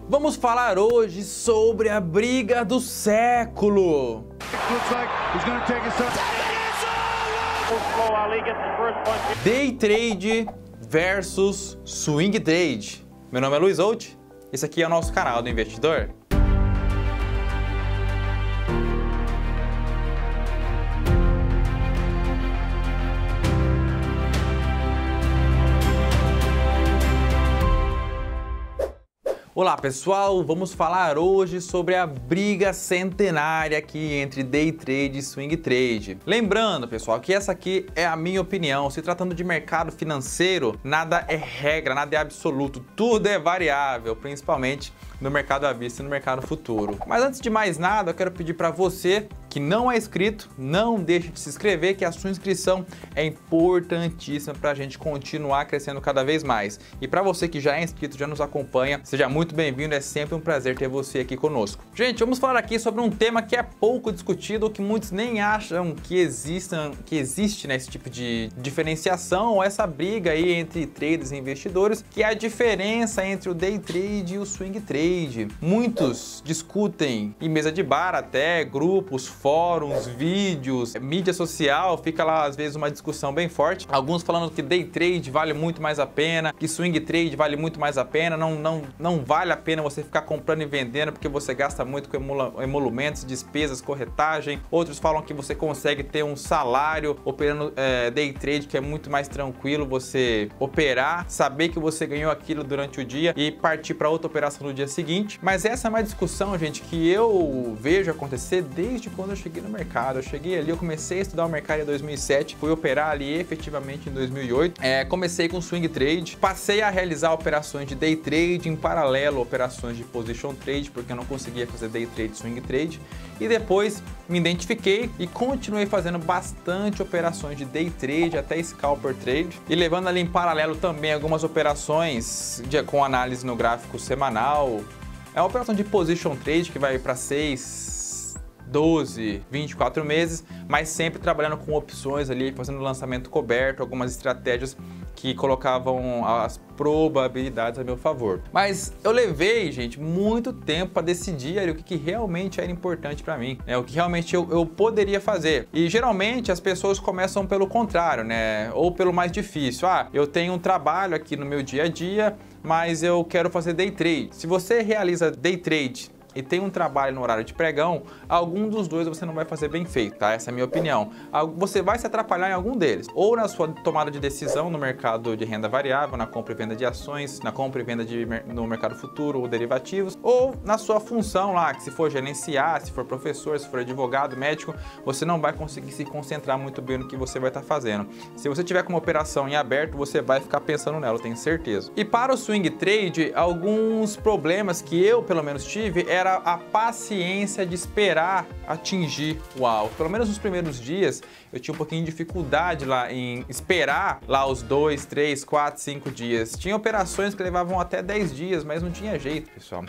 Vamos falar hoje sobre a briga do século. Day trade versus swing trade. Meu nome é Luiz Holt, esse aqui é o nosso canal do investidor. Olá pessoal, vamos falar hoje sobre a briga centenária aqui entre day trade e swing trade. Lembrando pessoal que essa aqui é a minha opinião, se tratando de mercado financeiro, nada é regra, nada é absoluto, tudo é variável, principalmente no mercado à vista e no mercado futuro. Mas antes de mais nada, eu quero pedir para você que não é inscrito, não deixe de se inscrever, que a sua inscrição é importantíssima para a gente continuar crescendo cada vez mais. E para você que já é inscrito, já nos acompanha, seja muito bem-vindo, é sempre um prazer ter você aqui conosco. Gente, vamos falar aqui sobre um tema que é pouco discutido, que muitos nem acham que existe né, esse tipo de diferenciação ou essa briga aí entre traders e investidores, que é a diferença entre o day trade e o swing trade. Muitos discutem em mesa de bar, até grupos, fóruns, vídeos, mídia social, fica lá às vezes uma discussão bem forte. Alguns falando que day trade vale muito mais a pena, que swing trade vale muito mais a pena, não vale a pena você ficar comprando e vendendo porque você gasta muito com emolumentos, despesas, corretagem. Outros falam que você consegue ter um salário operando day trade, que é muito mais tranquilo você operar, saber que você ganhou aquilo durante o dia e partir para outra operação no dia seguinte. Mas essa é uma discussão, gente, que eu vejo acontecer desde quando eu cheguei no mercado. Eu cheguei ali, eu comecei a estudar o mercado em 2007, fui operar ali efetivamente em 2008. Comecei com swing trade, passei a realizar operações de day trade, em paralelo operações de position trade, porque eu não conseguia fazer day trade e swing trade. E depois me identifiquei e continuei fazendo bastante operações de day trade até scalper trade e levando ali em paralelo também algumas operações com análise no gráfico semanal. É uma operação de position trade que vai para 6, 12, 24 meses, mas sempre trabalhando com opções ali, fazendo lançamento coberto, algumas estratégias que colocavam as probabilidades a meu favor. Mas eu levei, gente, muito tempo para decidir ali o que realmente era importante para mim, né? O que realmente eu poderia fazer. E geralmente as pessoas começam pelo contrário, né? Ou pelo mais difícil. Eu tenho um trabalho aqui no meu dia a dia, mas eu quero fazer day trade. Se você realiza day trade e tem um trabalho no horário de pregão, algum dos dois você não vai fazer bem feito, tá? Essa é a minha opinião. Você vai se atrapalhar em algum deles. Ou na sua tomada de decisão no mercado de renda variável, na compra e venda de ações, na compra e venda no mercado futuro ou derivativos, ou na sua função lá, que se for gerenciar, se for professor, se for advogado, médico, você não vai conseguir se concentrar muito bem no que você vai estar fazendo. Se você tiver com uma operação em aberto, você vai ficar pensando nela, eu tenho certeza. E para o swing trade, alguns problemas que eu, pelo menos, tive era a paciência de esperar atingir o alvo. Pelo menos nos primeiros dias eu tinha um pouquinho de dificuldade lá em esperar lá os 2, 3, 4, 5 dias. Tinha operações que levavam até 10 dias, mas não tinha jeito, pessoal.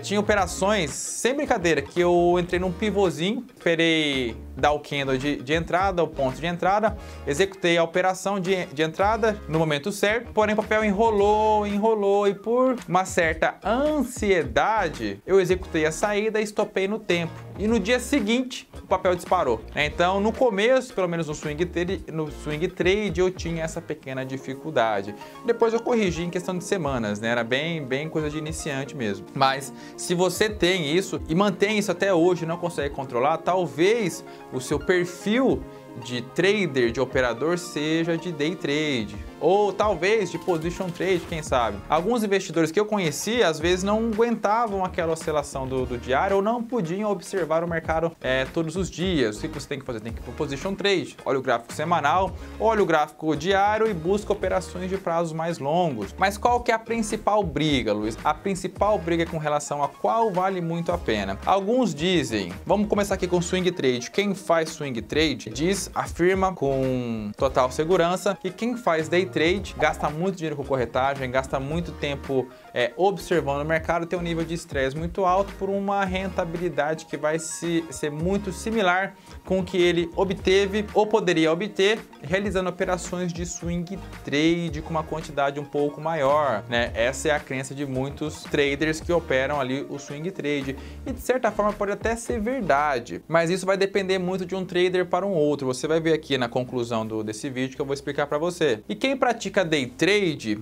Tinha operações, sem brincadeira, que eu entrei num pivôzinho, esperei dar o candle de entrada, o ponto de entrada, executei a operação de entrada no momento certo, porém o papel enrolou e por uma certa ansiedade eu executei a saída e estopei no tempo. E no dia seguinte o papel disparou. Então no começo, pelo menos no swing trade, eu tinha essa pequena dificuldade. Depois eu corrigi em questão de semanas, né? Era bem coisa de iniciante mesmo. Mas se você tem isso e mantém isso até hoje e não consegue controlar, talvez o seu perfil de trader, de operador, seja de day trade. Ou talvez de position trade, quem sabe. Alguns investidores que eu conheci, às vezes não aguentavam aquela oscilação do diário ou não podiam observar o mercado todos os dias. O que você tem que fazer? Tem que ir para o position trade. Olha o gráfico semanal, olha o gráfico diário e busca operações de prazos mais longos. Mas qual que é a principal briga, Luiz? A principal briga é com relação a qual vale muito a pena. Alguns dizem, vamos começar aqui com swing trade. Quem faz swing trade diz Luiz afirma com total segurança que quem faz day trade gasta muito dinheiro com corretagem, gasta muito tempo observando o mercado, tem um nível de estresse muito alto por uma rentabilidade que vai ser muito similar com o que ele obteve ou poderia obter realizando operações de swing trade com uma quantidade um pouco maior, né? Essa é a crença de muitos traders que operam ali o swing trade e de certa forma pode até ser verdade, mas isso vai depender muito de um trader para um outro. Você vai ver aqui na conclusão desse vídeo que eu vou explicar para você. E quem pratica day trade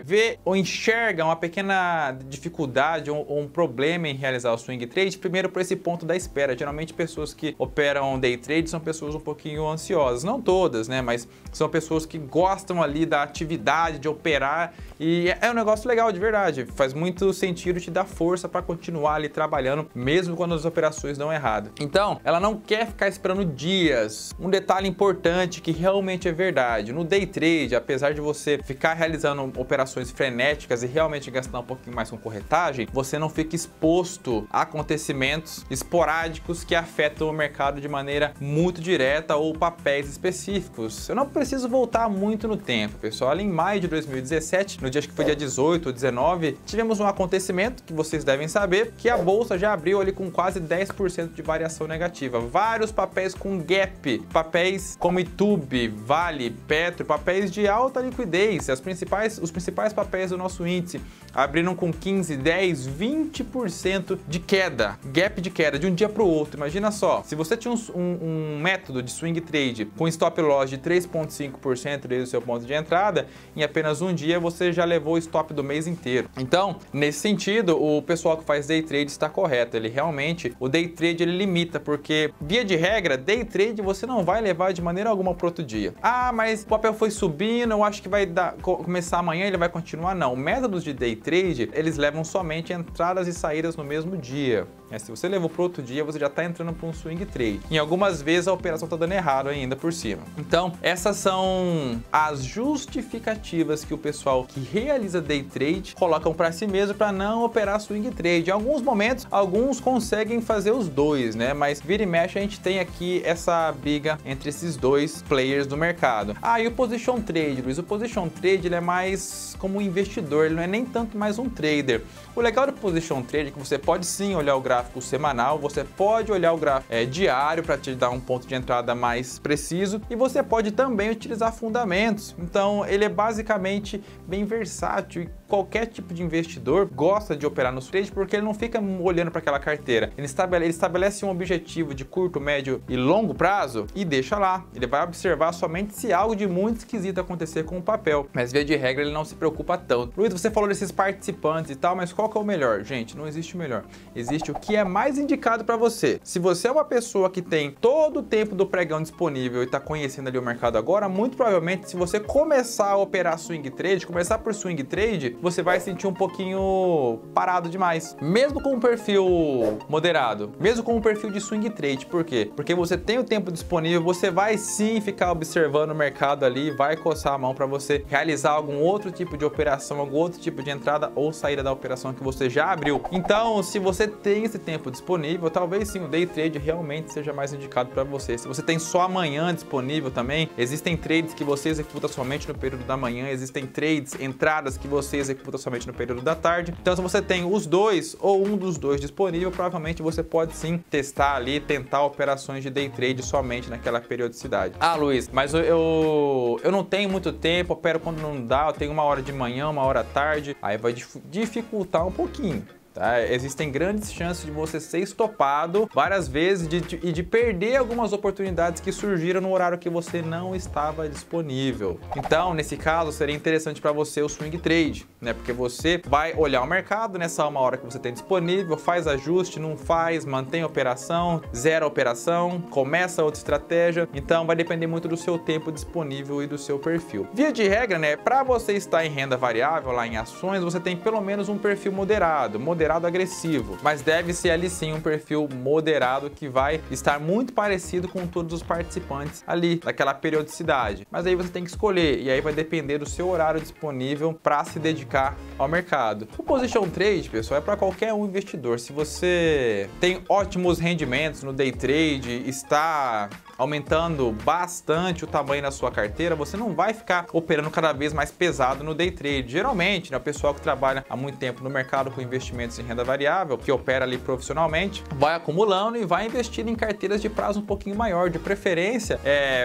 vê ou enxerga uma pequena dificuldade ou um problema em realizar o swing trade, primeiro por esse ponto da espera. Geralmente pessoas que operam day trade são pessoas um pouquinho ansiosas, não todas, né, mas são pessoas que gostam ali da atividade de operar e é um negócio legal de verdade, faz muito sentido, te dar força para continuar ali trabalhando mesmo quando as operações dão errado. Então, ela não quer ficar esperando dias. Um detalhe importante que realmente é verdade, no day trade, apesar de você ficar realizando operações frenéticas e realmente gastar um pouquinho mais com corretagem, você não fica exposto a acontecimentos esporádicos que afetam o mercado de maneira muito direta ou papéis específicos. Eu não preciso voltar muito no tempo, pessoal. Ali em maio de 2017, no dia que foi dia 18 ou 19, tivemos um acontecimento que vocês devem saber, que a bolsa já abriu ali com quase 10% de variação negativa. Vários papéis com gap, papéis como YouTube, Vale, Petro, papéis de alta liquidez, os principais papéis do nosso índice abriram com 15, 10, 20% de queda, gap de queda de um dia para o outro. Imagina só, se você tinha um método de swing trade com stop loss de 3,5% desde o seu ponto de entrada, em apenas um dia você já levou o stop do mês inteiro. Então, nesse sentido, o pessoal que faz day trade está correto. Ele realmente, o day trade ele limita, porque via de regra, day trade você não vai levar de maneira alguma para outro dia. Ah, mas o papel foi subindo, eu acho que vai começar amanhã, ele vai continuar. Não, métodos de day trade, eles levam somente entradas e saídas no mesmo dia. Se você levou para outro dia, você já está entrando para um swing trade. Em algumas vezes a operação está dando errado ainda por cima. Então, essas são as justificativas que o pessoal que realiza day trade colocam para si mesmo para não operar swing trade. Em alguns momentos, alguns conseguem fazer os dois, né? Mas vira e mexe a gente tem aqui essa briga entre esses dois players do mercado. Ah, e o position trade, Luiz? O position trade ele é mais como um investidor, ele não é nem tanto mais um trader. O legal do position trade é que você pode sim olhar o gráfico semanal, você pode olhar o gráfico diário para te dar um ponto de entrada mais preciso e você pode também utilizar fundamentos. Então ele é basicamente bem versátil e qualquer tipo de investidor gosta de operar nos trades porque ele não fica olhando para aquela carteira. Ele estabelece um objetivo de curto, médio e longo prazo e deixa lá. Ele vai observar somente se algo de muito esquisito acontecer com o papel. Mas via de regra ele não se preocupa tanto. Luiz, você falou desses participantes e tal, mas qual que é o melhor? Gente, não existe o melhor. Existe o que é mais indicado para você. Se você é uma pessoa que tem todo o tempo do pregão disponível e está conhecendo ali o mercado agora, muito provavelmente se você começar a operar swing trade, começar por swing trade, você vai sentir um pouquinho parado demais. Mesmo com um perfil moderado, mesmo com um perfil de swing trade. Por quê? Porque você tem o tempo disponível, você vai sim ficar observando o mercado ali, vai coçar a mão para você realizar algum outro tipo de operação, algum outro tipo de entrada ou saída da operação que você já abriu. Então, se você tem esse tempo disponível, talvez sim o day trade realmente seja mais indicado para você. Se você tem só amanhã disponível também, existem trades que você executa somente no período da manhã, existem trades, entradas que você executa somente no período da tarde. Então, se você tem os dois ou um dos dois disponível, provavelmente você pode sim testar ali, tentar operações de day trade somente naquela periodicidade. Ah, Luiz, mas eu não tenho muito tempo, opero quando não dá, eu tenho uma hora de manhã, uma hora à tarde, aí vai dificultar um pouquinho. Tá? Existem grandes chances de você ser estopado várias vezes e de perder algumas oportunidades que surgiram no horário que você não estava disponível. Então, nesse caso, seria interessante para você o swing trade, né? Porque você vai olhar o mercado nessa uma hora que você tem disponível, faz ajuste, não faz, mantém a operação, zera a operação, começa outra estratégia. Então, vai depender muito do seu tempo disponível e do seu perfil. Via de regra, né? Para você estar em renda variável, lá em ações, você tem pelo menos um perfil moderado agressivo, mas deve ser ali sim um perfil moderado que vai estar muito parecido com todos os participantes ali daquela periodicidade. Mas aí você tem que escolher e aí vai depender do seu horário disponível para se dedicar ao mercado. O position trade, pessoal, é para qualquer um investidor. Se você tem ótimos rendimentos no day trade, está aumentando bastante o tamanho da sua carteira, você não vai ficar operando cada vez mais pesado no day trade. Geralmente, né, o pessoal que trabalha há muito tempo no mercado com investimentos em renda variável, que opera ali profissionalmente, vai acumulando e vai investindo em carteiras de prazo um pouquinho maior, de preferência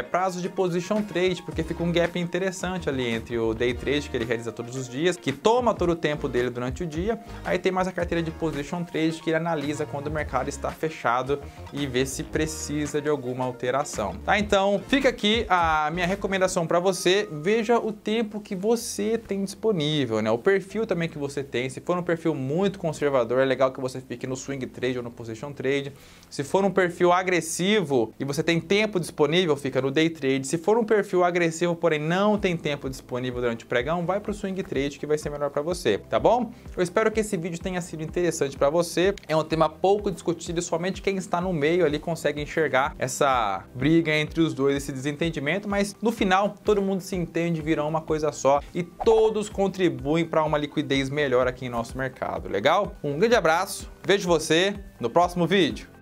prazo de position trade, porque fica um gap interessante ali entre o day trade que ele realiza todos os dias, que toma todo o tempo dele durante o dia, aí tem mais a carteira de position trade que ele analisa quando o mercado está fechado e vê se precisa de alguma alteração, tá? Então fica aqui a minha recomendação para você, veja o tempo que você tem disponível, né? O perfil também que você tem, se for um perfil muito conservador, é legal que você fique no swing trade ou no position trade. Se for um perfil agressivo e você tem tempo disponível, fica no day trade. Se for um perfil agressivo, porém não tem tempo disponível durante o pregão, vai para o swing trade que vai ser melhor para você, tá bom? Eu espero que esse vídeo tenha sido interessante para você. É um tema pouco discutido e somente quem está no meio ali consegue enxergar essa briga entre os dois, esse desentendimento, mas no final todo mundo se entende, virão uma coisa só e todos contribuem para uma liquidez melhor aqui em nosso mercado, legal? Um grande abraço, vejo você no próximo vídeo.